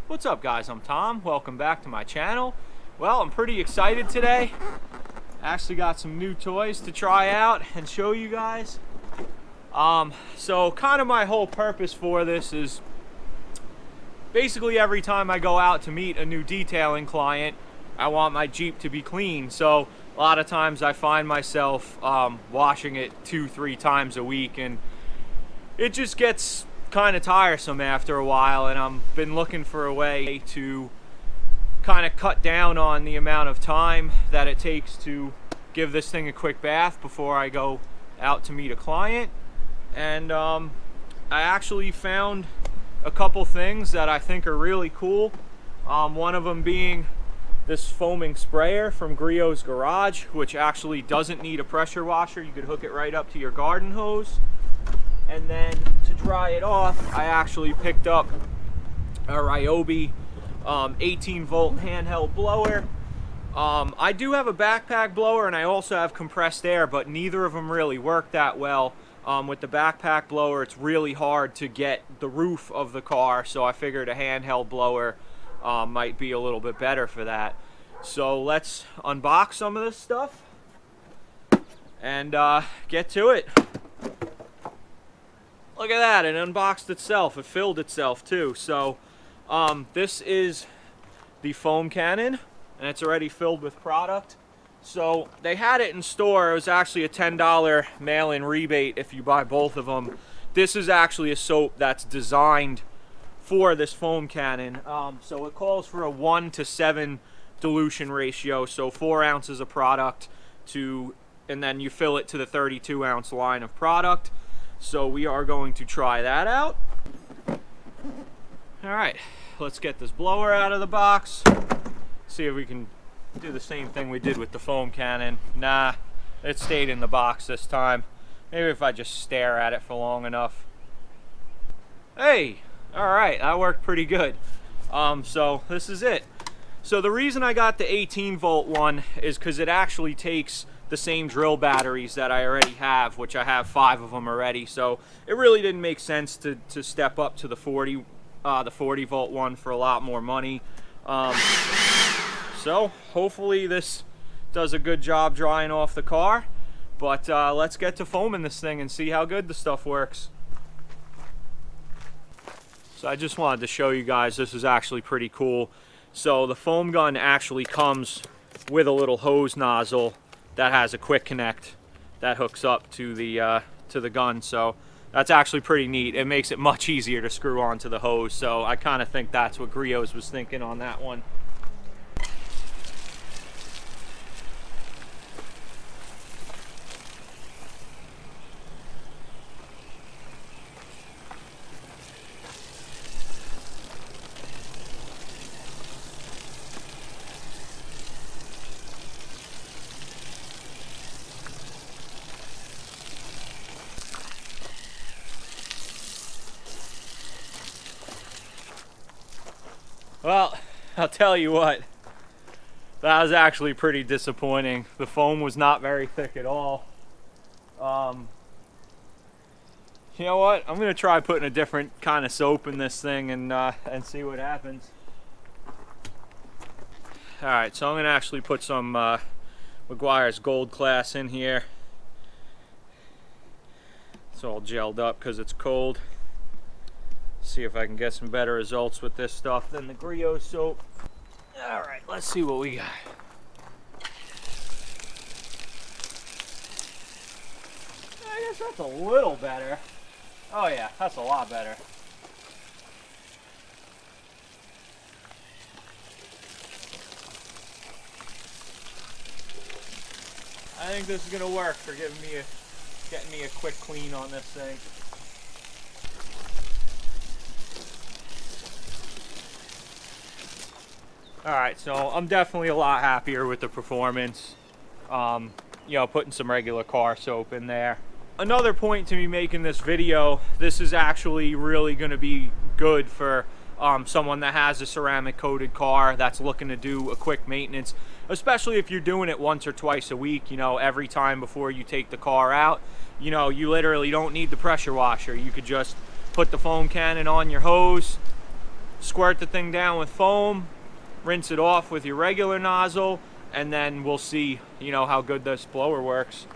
What's up, guys? I'm Tom. Welcome back to my channel. Well, I'm pretty excited today. Actually got some new toys to try out and show you guys. So kind of my whole purpose for this is basically every time I go out to meet a new detailing client, I want my Jeep to be clean. So a lot of times I find myself washing it 2-3 times a week, and it just gets kind of tiresome after a while, and I've been looking for a way to kind of cut down on the amount of time that it takes to give this thing a quick bath before I go out to meet a client. And I actually found a couple things that I think are really cool. One of them being this foaming sprayer from Griots Garage, which actually doesn't need a pressure washer. You could hook it right up to your garden hose. And then to dry it off, I actually picked up a Ryobi 18-volt handheld blower. I do have a backpack blower, and I also have compressed air, but neither of them really work that well. With the backpack blower, it's really hard to get the roof of the car, so I figured a handheld blower might be a little bit better for that. So let's unbox some of this stuff and get to it. Look at that, it unboxed itself. It filled itself too. So this is the foam cannon, and it's already filled with product. So they had it in store. It was actually a $10 mail-in rebate if you buy both of them. This is actually a soap that's designed for this foam cannon. So it calls for a 1:7 dilution ratio. So 4 ounces of product and then you fill it to the 32-ounce line of product. So we are going to try that out. Alright, let's get this blower out of the box. See if we can do the same thing we did with the foam cannon. Nah, it stayed in the box this time. Maybe if I just stare at it for long enough. Hey, alright, that worked pretty good. So this is it. So the reason I got the 18-volt one is because it actually takes the same drill batteries that I already have, which I have 5 of them already. So it really didn't make sense to step up to the 40-volt one for a lot more money. So hopefully this does a good job drying off the car. But let's get to foaming this thing and see how good the stuff works. So I just wanted to show you guys, this is actually pretty cool. So the foam gun actually comes with a little hose nozzle that has a quick connect that hooks up to the gun. So that's actually pretty neat. It makes it much easier to screw onto the hose. So I kind of think that's what Griots was thinking on that one. Well, I'll tell you what, that was actually pretty disappointing. The foam was not very thick at all. You know what? I'm gonna try putting a different kind of soap in this thing and see what happens. All right, so I'm gonna actually put some McGuire's Gold Class in here. It's all gelled up because it's cold. See if I can get some better results with this stuff than the Griot soap. All right, let's see what we got. I guess that's a little better. Oh yeah, that's a lot better. I think this is gonna work for getting me a quick clean on this thing. Alright, so I'm definitely a lot happier with the performance. You know, putting some regular car soap in there. Another point to me making this video, this is actually really going to be good for someone that has a ceramic coated car that's looking to do a quick maintenance, especially if you're doing it once or twice a week, you know, every time before you take the car out. You know, you literally don't need the pressure washer. You could just put the foam cannon on your hose, squirt the thing down with foam, rinse it off with your regular nozzle, and then we'll see, you know, how good this blower works.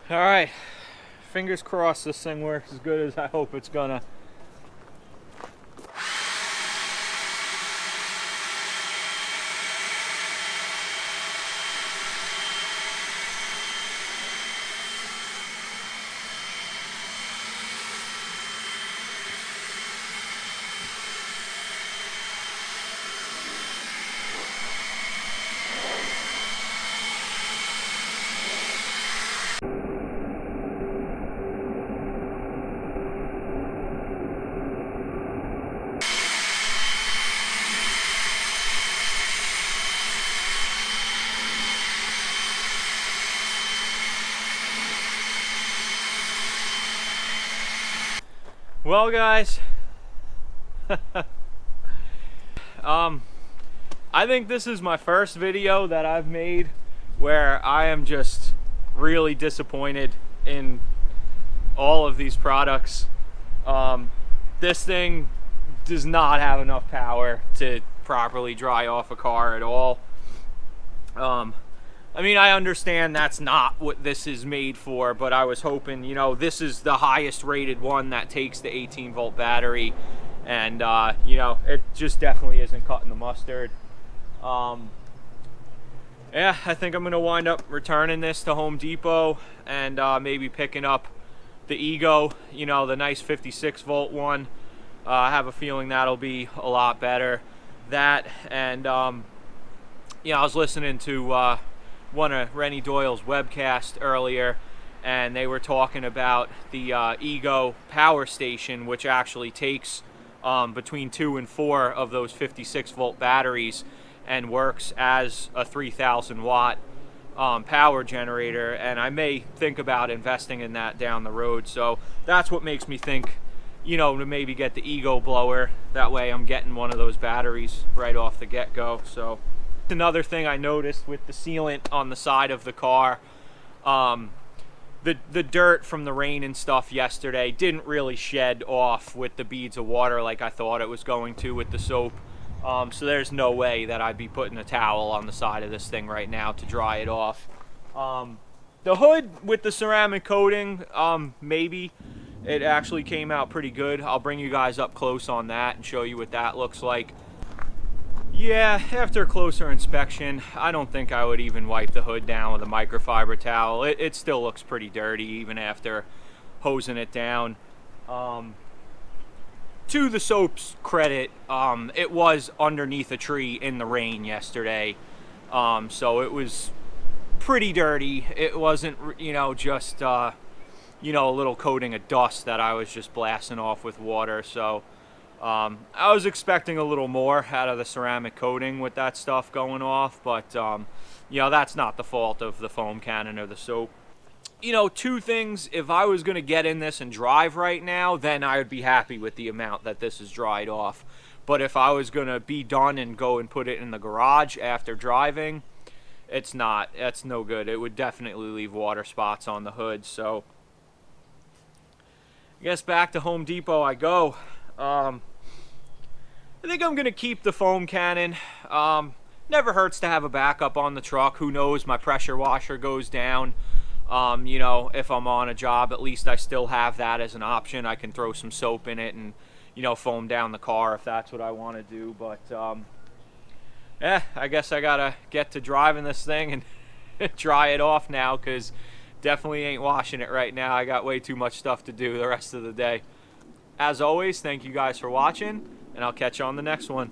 All right, fingers crossed this thing works as good as I hope it's gonna. Well, guys, I think this is my first video that I've made where I am just really disappointed in all of these products. This thing does not have enough power to properly dry off a car at all. I mean, I understand that's not what this is made for, but I was hoping, you know, this is the highest rated one that takes the 18-volt battery, and, you know, it just definitely isn't cutting the mustard. Yeah, I think I'm going to wind up returning this to Home Depot and maybe picking up the Ego, you know, the nice 56-volt one. I have a feeling that'll be a lot better. That, and, you know, I was listening to one of Rennie Doyle's webcast earlier, and they were talking about the Ego power station, which actually takes between 2 and 4 of those 56-volt batteries and works as a 3,000 watt power generator, and I may think about investing in that down the road. So that's what makes me think, you know, to maybe get the Ego blower. That way I'm getting one of those batteries right off the get-go. So another thing I noticed with the sealant on the side of the car, the dirt from the rain and stuff yesterday didn't really shed off with the beads of water like I thought it was going to with the soap. So there's no way that I'd be putting a towel on the side of this thing right now to dry it off. The hood with the ceramic coating, maybe it actually came out pretty good. I'll bring you guys up close on that and show you what that looks like. Yeah, after a closer inspection, I don't think I would even wipe the hood down with a microfiber towel. It still looks pretty dirty even after hosing it down. To the soap's credit, it was underneath a tree in the rain yesterday, so it was pretty dirty. It wasn't, you know, just, you know, a little coating of dust that I was just blasting off with water. So I was expecting a little more out of the ceramic coating with that stuff going off, but, you know, that's not the fault of the foam cannon or the soap. You know, two things: if I was going to get in this and drive right now, then I would be happy with the amount that this is dried off. But if I was going to be done and go and put it in the garage after driving, it's not. That's no good. It would definitely leave water spots on the hood. So I guess back to Home Depot I go. I think I'm going to keep the foam cannon. Never hurts to have a backup on the truck. Who knows, my pressure washer goes down. You know, if I'm on a job, at least I still have that as an option. I can throw some soap in it and, you know, foam down the car if that's what I want to do. But, yeah, I guess I got to get to driving this thing and dry it off now, because definitely ain't washing it right now. I got way too much stuff to do the rest of the day. As always, thank you guys for watching, and I'll catch you on the next one.